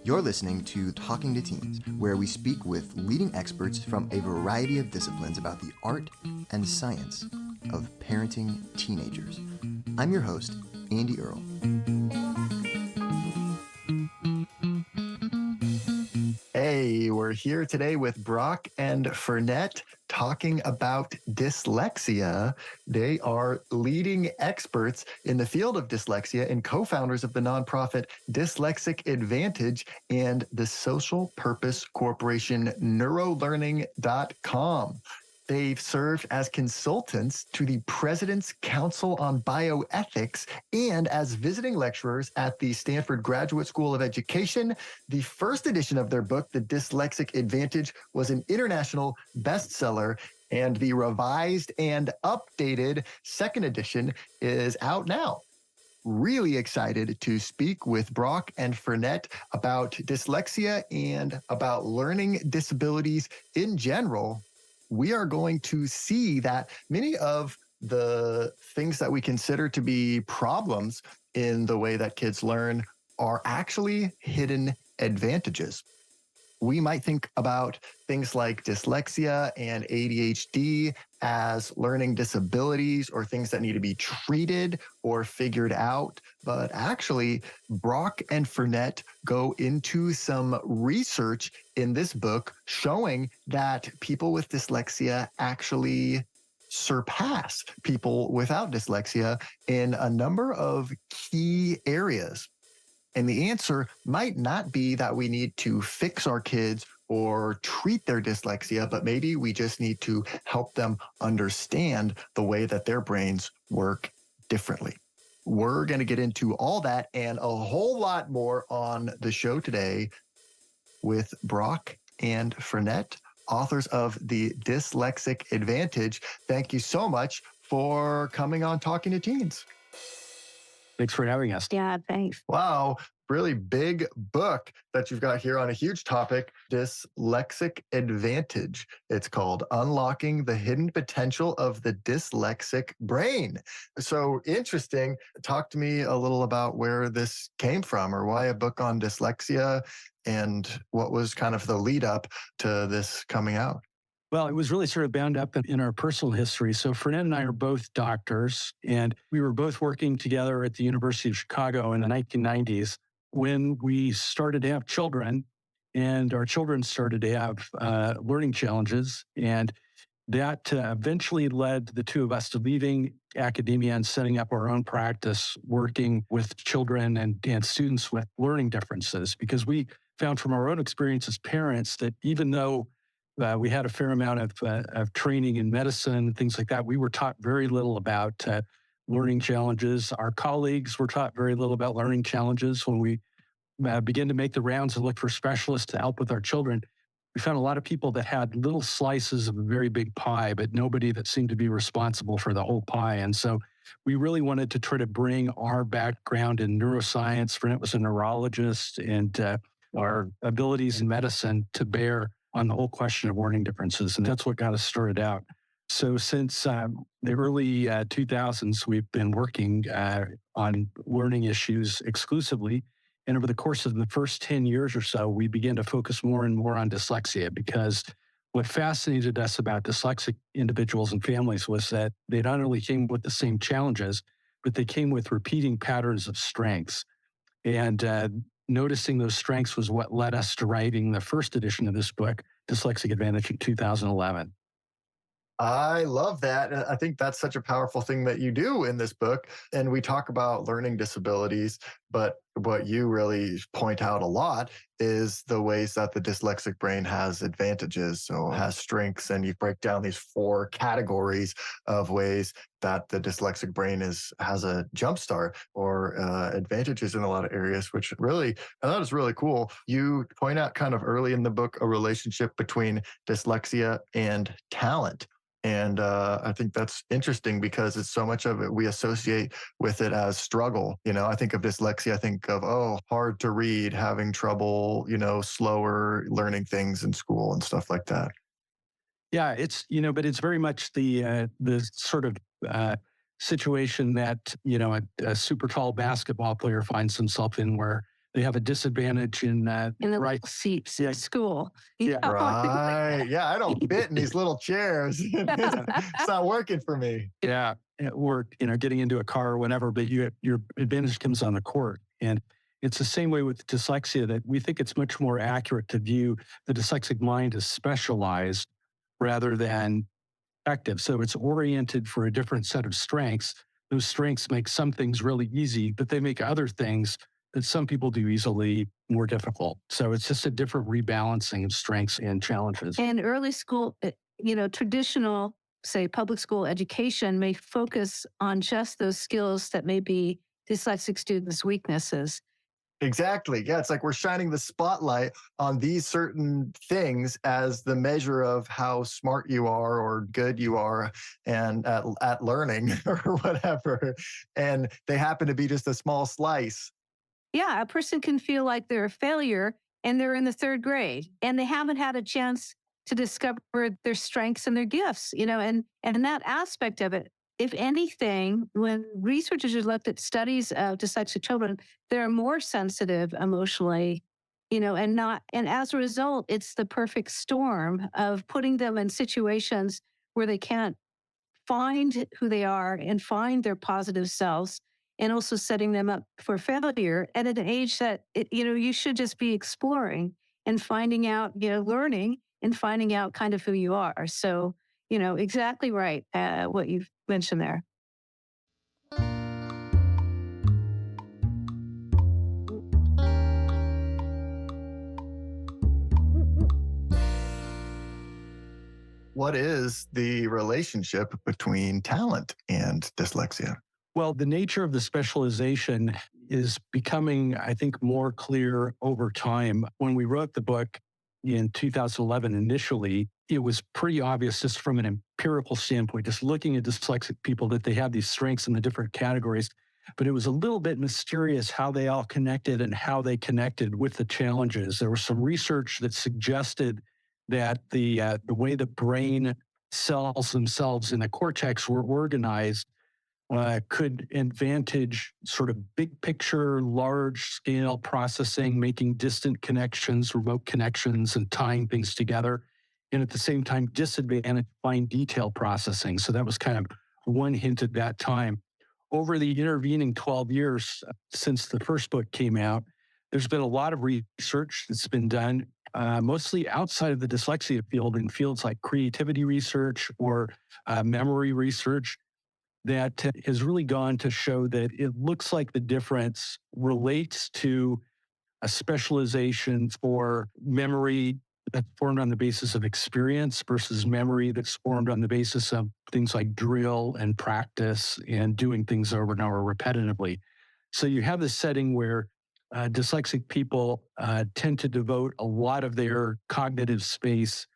You're listening to Talking to Teens, where we speak with leading experts from a variety of disciplines about the art and science of parenting teenagers. I'm your host, Andy Earle. Hey, we're here today with Brock and Fernette talking about dyslexia. They are leading experts in the field of dyslexia and co-founders of the nonprofit Dyslexic Advantage and the social purpose corporation neurolearning.com. They've served as consultants to the President's Council on Bioethics and as visiting lecturers at the Stanford Graduate School of Education. The first edition of their book, The Dyslexic Advantage, was an international bestseller, and the revised and updated second edition is out now. Really excited to speak with Brock and Fernette about dyslexia and about learning disabilities in general. We are going to see that many of the things that we consider to be problems in the way that kids learn are actually hidden advantages. We might think about things like dyslexia and ADHD as learning disabilities or things that need to be treated or figured out. But actually, Brock and Fernette go into some research in this book showing that people with dyslexia actually surpass people without dyslexia in a number of key areas. And the answer might not be that we need to fix our kids or treat their dyslexia, but maybe we just need to help them understand the way that their brains work differently. We're going to get into all that and a whole lot more on the show today with Brock and Fernette, authors of The Dyslexic Advantage. Thank you so much for coming on Talking to Teens. Thanks for having us. Yeah, thanks. Wow, really big book that you've got here on a huge topic, Dyslexic Advantage. It's called Unlocking the Hidden Potential of the Dyslexic Brain. So interesting. Talk to me a little about where this came from or why a book on dyslexia and what was kind of the lead up to this coming out. Well, it was really sort of bound up in our personal history. So Fernette and I are both doctors, and we were both working together at the University of Chicago in the 1990s when we started to have children, and our children started to have learning challenges. And that eventually led the two of us to leaving academia and setting up our own practice, working with children and students with learning differences, because we found from our own experience as parents that even though we had a fair amount of training in medicine, things like that, we were taught very little about learning challenges. Our colleagues were taught very little about learning challenges. When we began to make the rounds and look for specialists to help with our children, we found a lot of people that had little slices of a very big pie, but nobody that seemed to be responsible for the whole pie. And so we really wanted to try to bring our background in neuroscience. Fernette was a neurologist, and our abilities in medicine to bear on the whole question of learning differences. And that's what got us started out. So since the early 2000s, we've been working on learning issues exclusively. And over the course of the first 10 years or so, we began to focus more and more on dyslexia, because what fascinated us about dyslexic individuals and families was that they not only came with the same challenges, but they came with repeating patterns of strengths. And noticing those strengths was what led us to writing the first edition of this book, Dyslexic Advantage, in 2011. I love that. I think that's such a powerful thing that you do in this book. And we talk about learning disabilities, but what you really point out a lot is the ways that the dyslexic brain has advantages, so has strengths, and you break down these 4 categories of ways that the dyslexic brain has a jump start or advantages in a lot of areas, which really, I thought is really cool. You point out kind of early in the book a relationship between dyslexia and talent. And I think that's interesting because it's so much of it we associate with it as struggle. You know, I think of dyslexia, I think of, hard to read, having trouble, slower learning things in school and stuff like that. Yeah, it's, but it's very much the sort of situation that, a super tall basketball player finds himself in, where they have a disadvantage in the right seats yeah at school. yeah Right. Yeah, I don't fit in these little chairs. It's not working for me. yeah or getting into a car or whatever, but your advantage comes on the court. And it's the same way with dyslexia, that we think it's much more accurate to view the dyslexic mind as specialized rather than active. So it's oriented for a different set of strengths. Those strengths make some things really easy, but they make other things that some people do easily more difficult. So it's just a different rebalancing of strengths and challenges. And early school, traditional, say, public school education may focus on just those skills that may be dyslexic students' weaknesses. Exactly. Yeah, it's like we're shining the spotlight on these certain things as the measure of how smart you are or good you are and at learning or whatever. And they happen to be just a small slice. Yeah, a person can feel like they're a failure and they're in the third grade and they haven't had a chance to discover their strengths and their gifts, and that aspect of it. If anything, when researchers have looked at studies of dyslexic children, they're more sensitive emotionally, and as a result, it's the perfect storm of putting them in situations where they can't find who they are and find their positive selves, and also setting them up for failure at an age that you should just be exploring and finding out, learning and finding out kind of who you are. So, exactly right, what you've mentioned there. What is the relationship between talent and dyslexia? Well, the nature of the specialization is becoming, I think, more clear over time. When we wrote the book in 2011, initially, it was pretty obvious just from an empirical standpoint, just looking at dyslexic people, that they have these strengths in the different categories. But it was a little bit mysterious how they all connected and how they connected with the challenges. There was some research that suggested that the way the brain cells themselves in the cortex were organized could advantage sort of big picture, large scale processing, making distant connections, remote connections, and tying things together. And at the same time, disadvantage fine detail processing. So that was kind of one hint at that time. Over the intervening 12 years since the first book came out, there's been a lot of research that's been done, mostly outside of the dyslexia field, in fields like creativity research or memory research, that has really gone to show that it looks like the difference relates to a specialization for memory that's formed on the basis of experience versus memory that's formed on the basis of things like drill and practice and doing things over and over repetitively. So you have this setting where dyslexic people tend to devote a lot of their cognitive space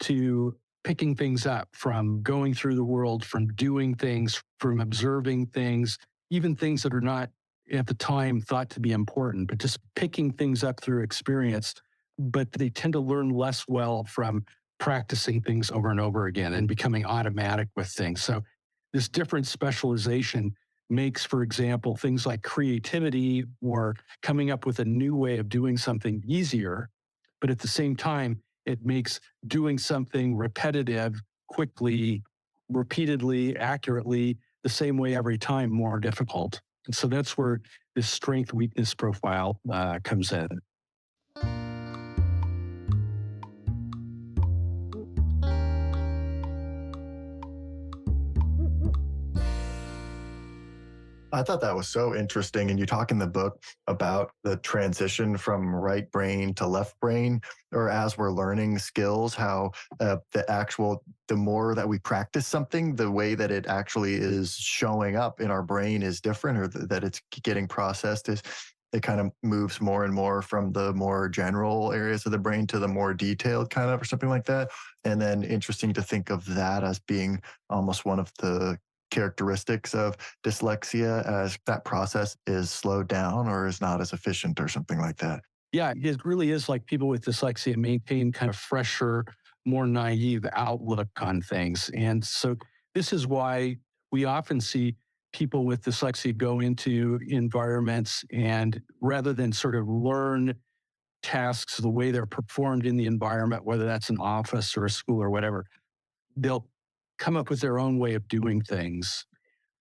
to picking things up, from going through the world, from doing things, from observing things, even things that are not at the time thought to be important, but just picking things up through experience. But they tend to learn less well from practicing things over and over again and becoming automatic with things. So this different specialization makes, for example, things like creativity or coming up with a new way of doing something easier. But at the same time, it makes doing something repetitive, quickly, repeatedly, accurately, the same way every time more difficult. And so that's where this strength weakness profile comes in. I thought that was so interesting. And you talk in the book about the transition from right brain to left brain, or as we're learning skills, how the more that we practice something, the way that it actually is showing up in our brain is different, or that it's getting processed is. It kind of moves more and more from the more general areas of the brain to the more detailed kind of, or something like that. And then interesting to think of that as being almost one of the characteristics of dyslexia, as that process is slowed down or is not as efficient or something like that. Yeah, it really is like people with dyslexia maintain kind of fresher, more naive outlook on things. And so this is why we often see people with dyslexia go into environments and rather than sort of learn tasks the way they're performed in the environment, whether that's an office or a school or whatever, they'll come up with their own way of doing things.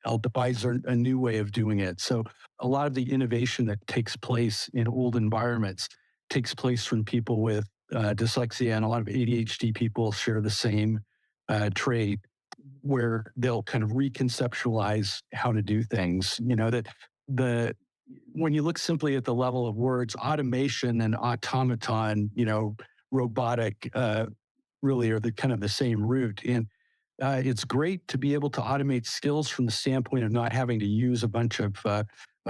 They'll devise a new way of doing it. So a lot of the innovation that takes place in old environments takes place from people with dyslexia, and a lot of ADHD people share the same trait where they'll kind of reconceptualize how to do things. That the when you look simply at the level of words, automation and automaton, robotic, really are the kind of the same root. And it's great to be able to automate skills from the standpoint of not having to use a bunch of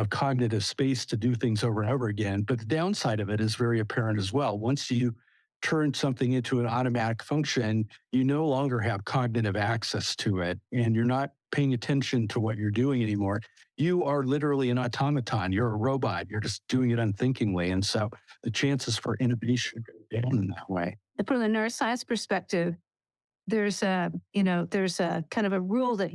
cognitive space to do things over and over again. But the downside of it is very apparent as well. Once you turn something into an automatic function, you no longer have cognitive access to it, and you're not paying attention to what you're doing anymore. You are literally an automaton. You're a robot. You're just doing it unthinkingly. And so the chances for innovation go down in that way. From the neuroscience perspective, there's a kind of a rule that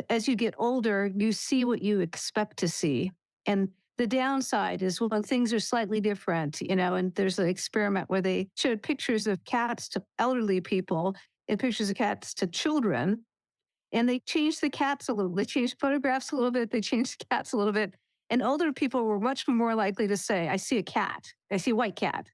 as you get older, you see what you expect to see. And the downside is when things are slightly different, and there's an experiment where they showed pictures of cats to elderly people and pictures of cats to children. And they changed the cats a little. They changed photographs a little bit. They changed the cats a little bit. And older people were much more likely to say, I see a cat. I see a white cat.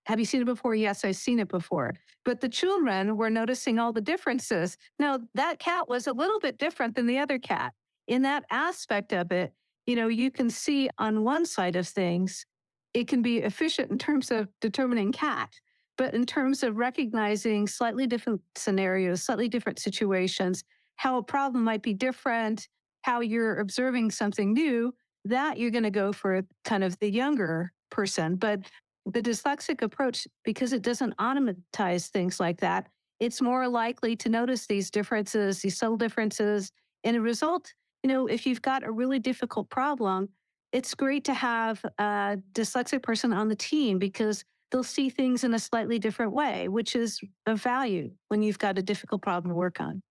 Have you seen it before? Yes, I've seen it before. But the children were noticing all the differences. Now, that cat was a little bit different than the other cat. In that aspect of it, you can see on one side of things, it can be efficient in terms of determining cat. But in terms of recognizing slightly different scenarios, slightly different situations, how a problem might be different, how you're observing something new, that you're going to go for kind of the younger person. But the dyslexic approach, because it doesn't automatize things like that, it's more likely to notice these differences, these subtle differences. And a result, if you've got a really difficult problem, it's great to have a dyslexic person on the team because they'll see things in a slightly different way, which is of value when you've got a difficult problem to work on.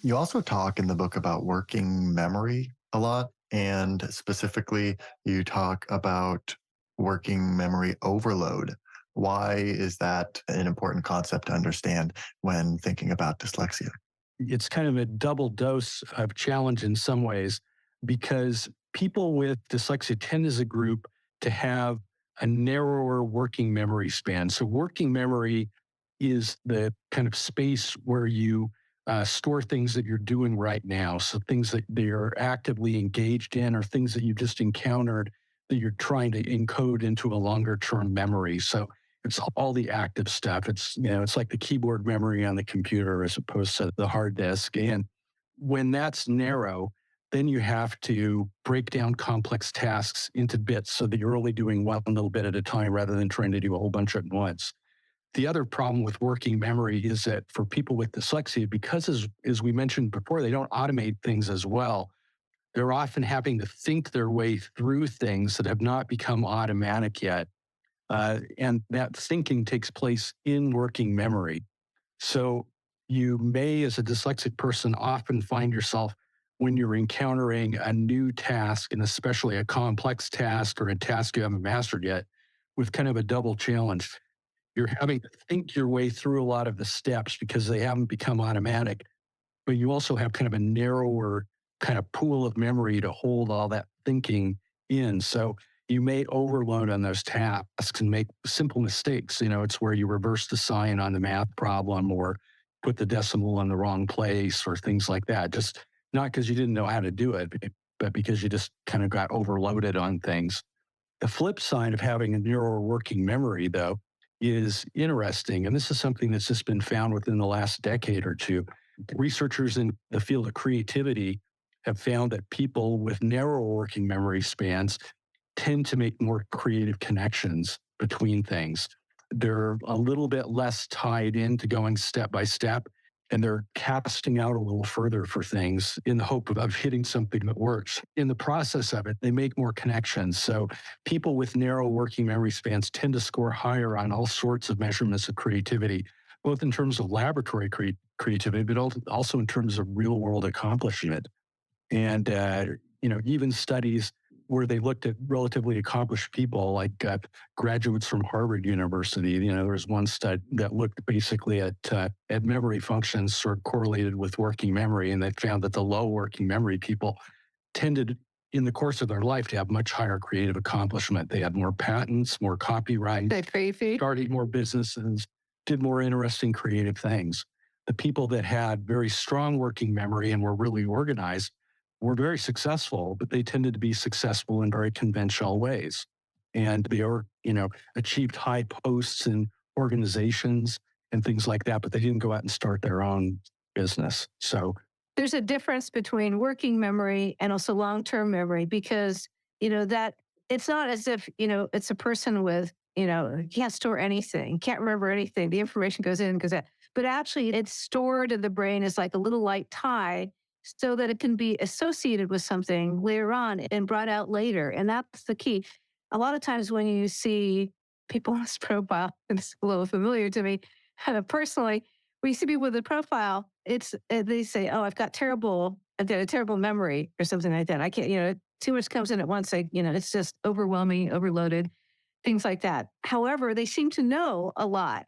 You also talk in the book about working memory a lot. And specifically, you talk about working memory overload. Why is that an important concept to understand when thinking about dyslexia? It's kind of a double dose of challenge in some ways because people with dyslexia tend as a group to have a narrower working memory span. So working memory is the kind of space where you store things that you're doing right now. So things that you're actively engaged in or things that you just encountered that you're trying to encode into a longer term memory. So it's all the active stuff. It's like the keyboard memory on the computer as opposed to the hard disk. And when that's narrow, then you have to break down complex tasks into bits so that you're only doing one little bit at a time rather than trying to do a whole bunch at once. The other problem with working memory is that for people with dyslexia, because as we mentioned before, they don't automate things as well, they're often having to think their way through things that have not become automatic yet. And that thinking takes place in working memory. So you may, as a dyslexic person, often find yourself when you're encountering a new task, and especially a complex task or a task you haven't mastered yet, with kind of a double challenge. You're having to think your way through a lot of the steps because they haven't become automatic, but you also have kind of a narrower kind of pool of memory to hold all that thinking in. So you may overload on those tasks and make simple mistakes. It's where you reverse the sign on the math problem or put the decimal in the wrong place or things like that. Just not because you didn't know how to do it, but because you just kind of got overloaded on things. The flip side of having a narrower working memory, though, is interesting. And this is something that's just been found within the last decade or two. Researchers in the field of creativity have found that people with narrower working memory spans tend to make more creative connections between things. They're a little bit less tied into going step by step, and they're casting out a little further for things in the hope of hitting something that works. In the process of it, they make more connections. So people with narrow working memory spans tend to score higher on all sorts of measurements of creativity, both in terms of laboratory creativity, but also in terms of real world accomplishment. And, even studies where they looked at relatively accomplished people, like graduates from Harvard University. There was one study that looked basically at memory functions sort of correlated with working memory. And they found that the low working memory people tended in the course of their life to have much higher creative accomplishment. They had more patents, more copyright, That crazy. started more businesses, did more interesting creative things. The people that had very strong working memory and were really organized were very successful, but they tended to be successful in very conventional ways. And they achieved high posts in organizations and things like that, but they didn't go out and start their own business. So There's a difference between working memory and also long-term memory because, that it's not as if, it's a person with, can't store anything, can't remember anything. The information goes in, goes out. But actually, it's stored in the brain as like a little light tie so that it can be associated with something later on and brought out later. And that's the key. A lot of times when you see people's profile, and it's a little familiar to me personally, when you see people with a profile, it's they say, "Oh, I've got a terrible memory," or something like that. I can't, too much comes in at once. It's just overwhelming, overloaded, things like that. However, they seem to know a lot.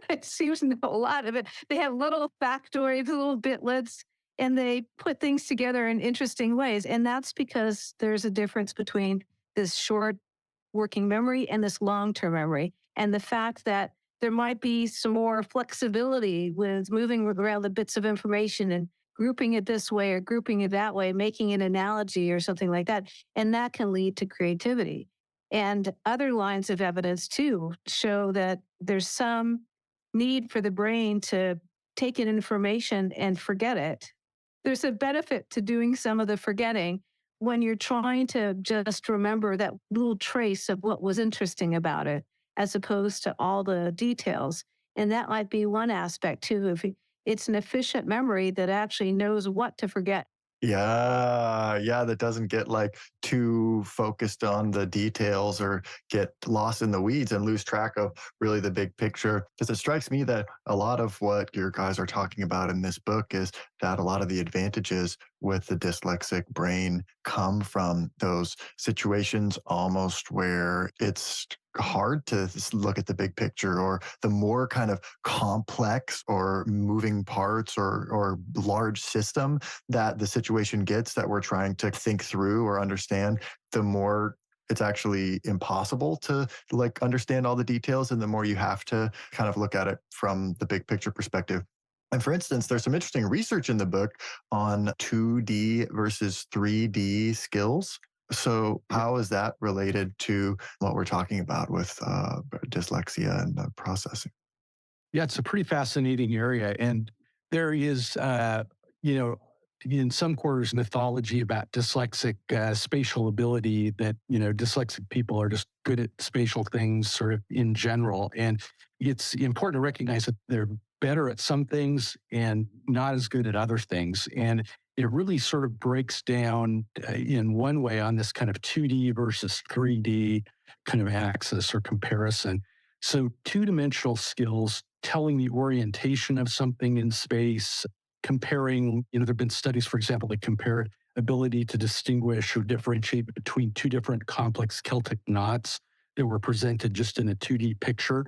They seem to know a lot of it. They have little factoids, little bitlets, and they put things together in interesting ways. And that's because there's a difference between this short working memory and this long-term memory. And the fact that there might be some more flexibility with moving around the bits of information and grouping it this way or grouping it that way, making an analogy or something like that. And that can lead to creativity. And other lines of evidence too show that there's some need for the brain to take in information and forget it. There's a benefit to doing some of the forgetting when you're trying to just remember that little trace of what was interesting about it, as opposed to all the details. And that might be one aspect too. If it's an efficient memory that actually knows what to forget. Yeah, yeah, that doesn't get like too focused on the details or get lost in the weeds and lose track of really the big picture. Because it strikes me that a lot of what your guys are talking about in this book is that a lot of the advantages with the dyslexic brain come from those situations almost where it's hard to look at the big picture, or the more kind of complex or moving parts or large system that the situation gets that we're trying to think through or understand, the more it's actually impossible to like understand all the details, and the more you have to kind of look at it from the big picture perspective. And for instance, there's some interesting research in the book on 2D versus 3D skills. So, how is that related to what we're talking about with dyslexia and processing? yeah, it's a pretty fascinating area. And there is, you know, in some quarters, mythology about dyslexic spatial ability that, dyslexic people are just good at spatial things sort of in general. And it's important to recognize that they're better at some things and not as good at other things. And it really sort of breaks down in one way on this kind of 2D versus 3D kind of axis or comparison. So, two-dimensional skills, telling the orientation of something in space, comparing, there have been studies, for example, that compare ability to distinguish or differentiate between two different complex Celtic knots that were presented just in a 2D picture.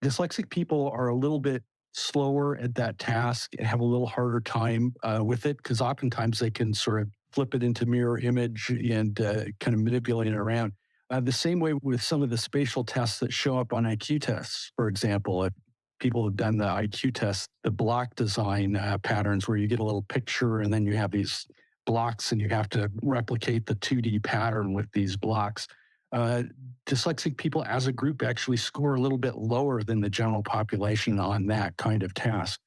Dyslexic people are a little bit slower at that task and have a little harder time with it, because oftentimes they can sort of flip it into mirror image and kind of manipulate it around. The same way with some of the spatial tests that show up on IQ tests, for example. If people have done the IQ test, the block design patterns where you get a little picture and then you have these blocks and you have to replicate the 2D pattern with these blocks. Uh, Dyslexic people as a group actually score a little bit lower than the general population on that kind of task.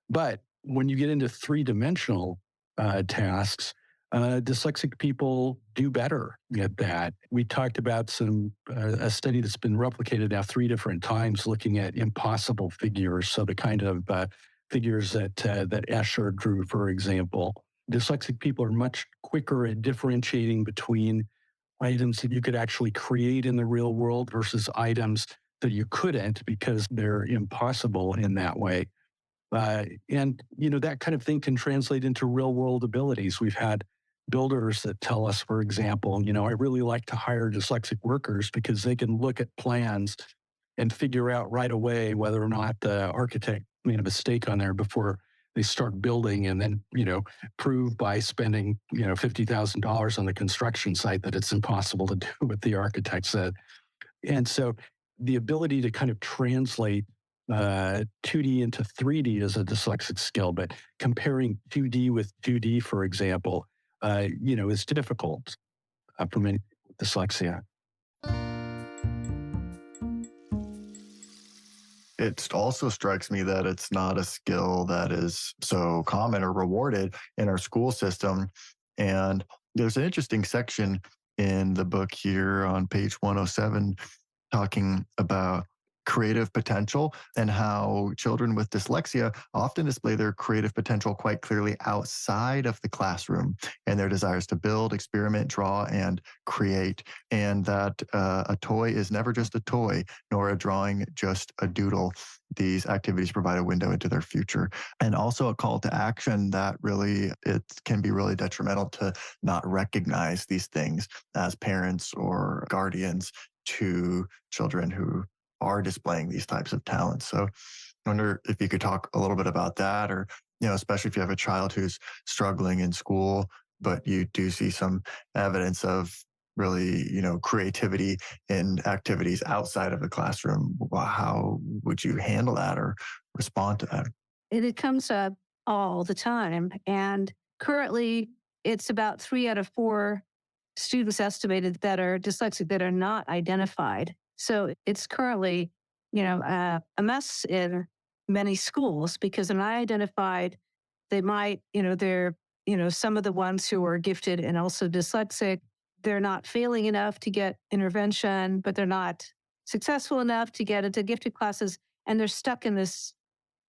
But when you get into three-dimensional tasks, dyslexic people do better at that. We talked about a study that's been replicated now 3 different times, looking at impossible figures. So the kind of figures that Escher drew, for example. Dyslexic people are much quicker at differentiating between items that you could actually create in the real world versus items that you couldn't because they're impossible in that way. And, that kind of thing can translate into real world abilities. We've had builders that tell us, for example, I really like to hire dyslexic workers because they can look at plans and figure out right away whether or not the architect made a mistake on there before they start building, and then, prove by spending, $50,000 on the construction site that it's impossible to do what the architect said. And so the ability to kind of translate 2D into 3D is a dyslexic skill, but comparing 2D with 2D, for example, is difficult for many people with dyslexia. It also strikes me that it's not a skill that is so common or rewarded in our school system. And there's an interesting section in the book here on page 107 talking about creative potential and how children with dyslexia often display their creative potential quite clearly outside of the classroom and their desires to build, experiment, draw, and create. And that a toy is never just a toy, nor a drawing just a doodle. These activities provide a window into their future, and also a call to action that really it can be really detrimental to not recognize these things as parents or guardians to children who are displaying these types of talents. So I wonder if you could talk a little bit about that, or, especially if you have a child who's struggling in school, but you do see some evidence of really, creativity in activities outside of the classroom. How would you handle that or respond to that? And it comes up all the time. And currently, it's about 3 out of 4 students estimated that are dyslexic that are not identified. So it's currently, a mess in many schools because they're not identified. They might, they're, some of the ones who are gifted and also dyslexic, they're not failing enough to get intervention, but they're not successful enough to get into gifted classes. And they're stuck in this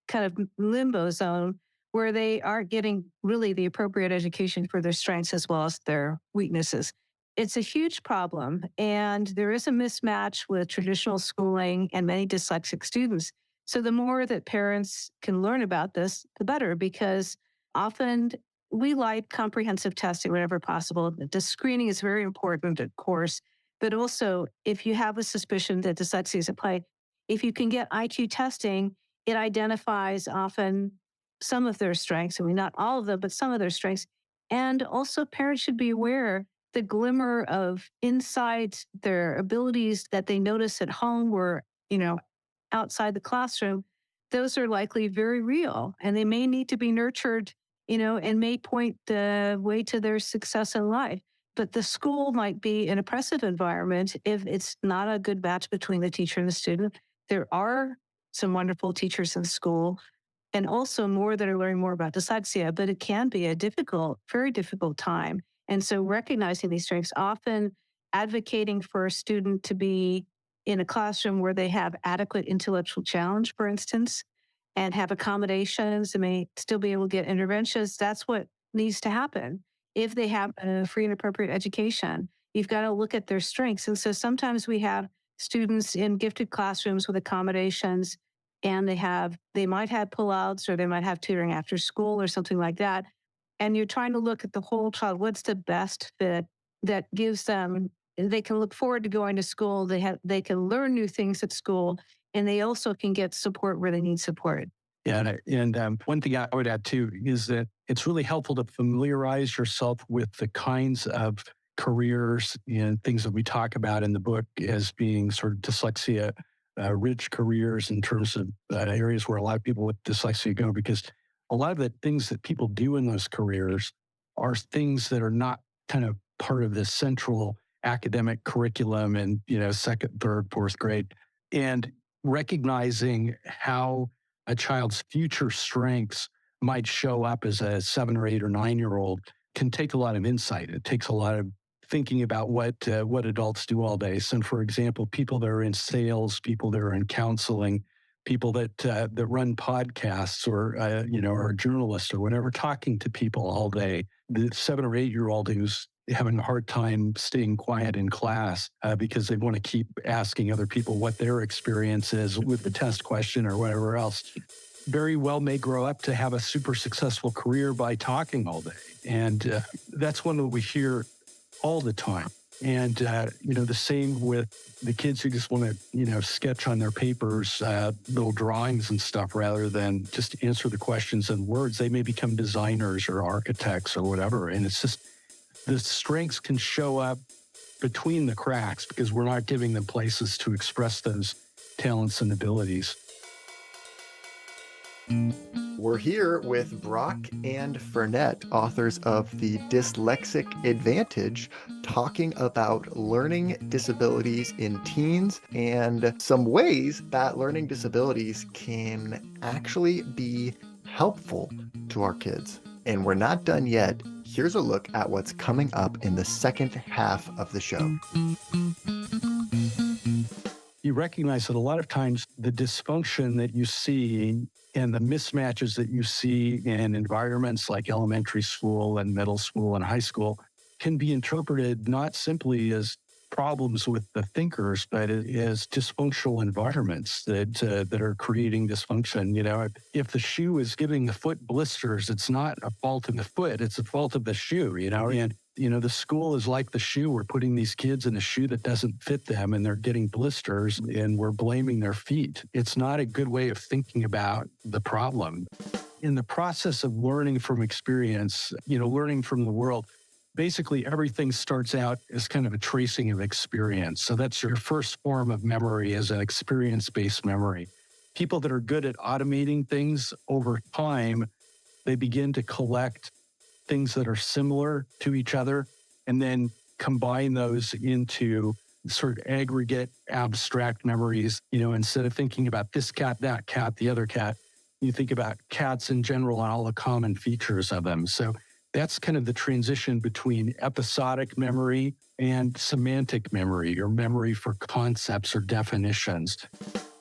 kind of limbo zone where they aren't getting really the appropriate education for their strengths as well as their weaknesses. It's a huge problem, and there is a mismatch with traditional schooling and many dyslexic students. So, the more that parents can learn about this, the better, because often we like comprehensive testing whenever possible. The screening is very important, of course, but also if you have a suspicion that dyslexia is at play, if you can get IQ testing, it identifies often some of their strengths. I mean, not all of them, but some of their strengths. And also, parents should be aware the glimmer of inside their abilities that they notice at home or, outside the classroom, those are likely very real and they may need to be nurtured, and may point the way to their success in life. But the school might be an oppressive environment if it's not a good match between the teacher and the student. There are some wonderful teachers in school and also more that are learning more about dyslexia, but it can be a difficult, very difficult time. And so recognizing these strengths, often advocating for a student to be in a classroom where they have adequate intellectual challenge, for instance, and have accommodations and may still be able to get interventions. That's what needs to happen. If they have a free and appropriate education, you've got to look at their strengths. And so sometimes we have students in gifted classrooms with accommodations and they might have pullouts or they might have tutoring after school or something like that. And you're trying to look at the whole child. What's the best fit that gives them? They can look forward to going to school. They can learn new things at school, and they also can get support where they need support. Yeah, and one thing I would add too is that it's really helpful to familiarize yourself with the kinds of careers and things that we talk about in the book as being sort of dyslexia rich careers in terms of areas where a lot of people with dyslexia go, because a lot of the things that people do in those careers are things that are not kind of part of the central academic curriculum in, second, third, fourth grade. And recognizing how a child's future strengths might show up as a 7 or 8 or 9 year old can take a lot of insight. It takes a lot of thinking about what adults do all day. So, for example, people that are in sales, people that are in counseling, people that run podcasts, or or journalists or whatever, talking to people all day. The 7 or 8 year old who's having a hard time staying quiet in class because they want to keep asking other people what their experience is with the test question or whatever else. very well may grow up to have a super successful career by talking all day. And that's one that we hear all the time. And, the same with the kids who just want to, sketch on their papers, little drawings and stuff, rather than just answer the questions in words. They may become designers or architects or whatever. And it's just the strengths can show up between the cracks because we're not giving them places to express those talents and abilities. We're here with Brock and Fernette, authors of the Dyslexic Advantage, talking about learning disabilities in teens and some ways that learning disabilities can actually be helpful to our kids. And we're not done yet. Here's a look at what's coming up in the second half of the show. You recognize that a lot of times the dysfunction that you see and the mismatches that you see in environments like elementary school and middle school and high school can be interpreted not simply as problems with the thinkers, but as dysfunctional environments that are creating dysfunction. If the shoe is giving the foot blisters, it's not a fault of the foot, it's a fault of the shoe, and the school is like the shoe. We're putting these kids in a shoe that doesn't fit them and they're getting blisters and we're blaming their feet. It's not a good way of thinking about the problem. In the process of learning from experience, learning from the world, basically everything starts out as kind of a tracing of experience. So that's your first form of memory, as an experience-based memory. People that are good at automating things over time, they begin to collect things that are similar to each other and then combine those into sort of aggregate abstract memories. Instead of thinking about this cat, that cat, the other cat, you think about cats in general and all the common features of them. So that's kind of the transition between episodic memory and semantic memory, or memory for concepts or definitions.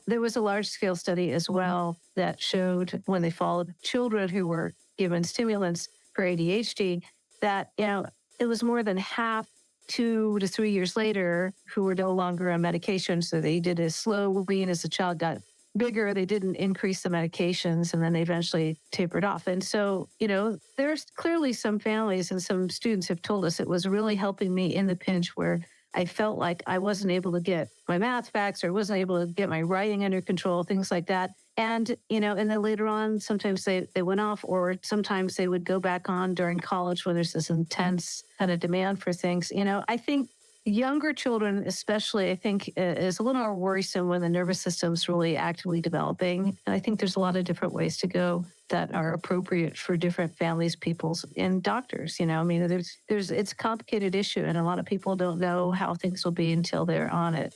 There was a large-scale study as well that showed, when they followed children who were given stimulants for ADHD, that it was more than half 2 to 3 years later who were no longer on medication. So they did a slow wean as the child got bigger. They didn't increase the medications, and then they eventually tapered off. And so, there's clearly some families and some students have told us it was really helping me in the pinch where I felt like I wasn't able to get my math facts or wasn't able to get my writing under control, things like that. And, and then later on, sometimes they went off, or sometimes they would go back on during college when there's this intense kind of demand for things. I think younger children, especially, I think is a little more worrisome when the nervous system's really actively developing. And I think there's a lot of different ways to go that are appropriate for different families, peoples, and doctors. It's a complicated issue, and a lot of people don't know how things will be until they're on it.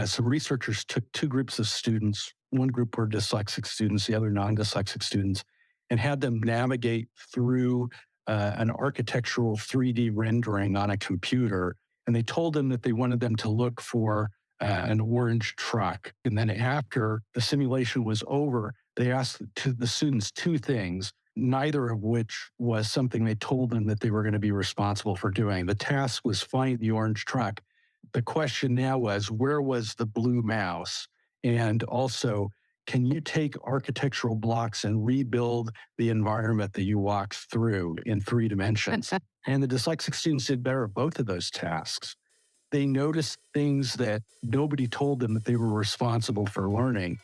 Some researchers took two groups of students. One group were dyslexic students, the other non-dyslexic students, and had them navigate through an architectural 3D rendering on a computer. And they told them that they wanted them to look for an orange truck. And then after the simulation was over, they asked the students two things, neither of which was something they told them that they were going to be responsible for doing. The task was find the orange truck. The question now was, where was the blue mouse? And also, can you take architectural blocks and rebuild the environment that you walked through in 3 dimensions? And the dyslexic students did better at both of those tasks. They noticed things that nobody told them that they were responsible for learning.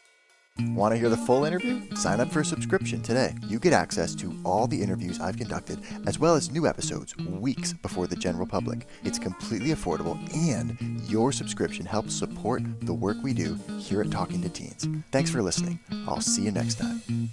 Want to hear the full interview? Sign up for a subscription today. You get access to all the interviews I've conducted, as well as new episodes weeks before the general public. It's completely affordable, and your subscription helps support the work we do here at Talking to Teens. Thanks for listening. I'll see you next time.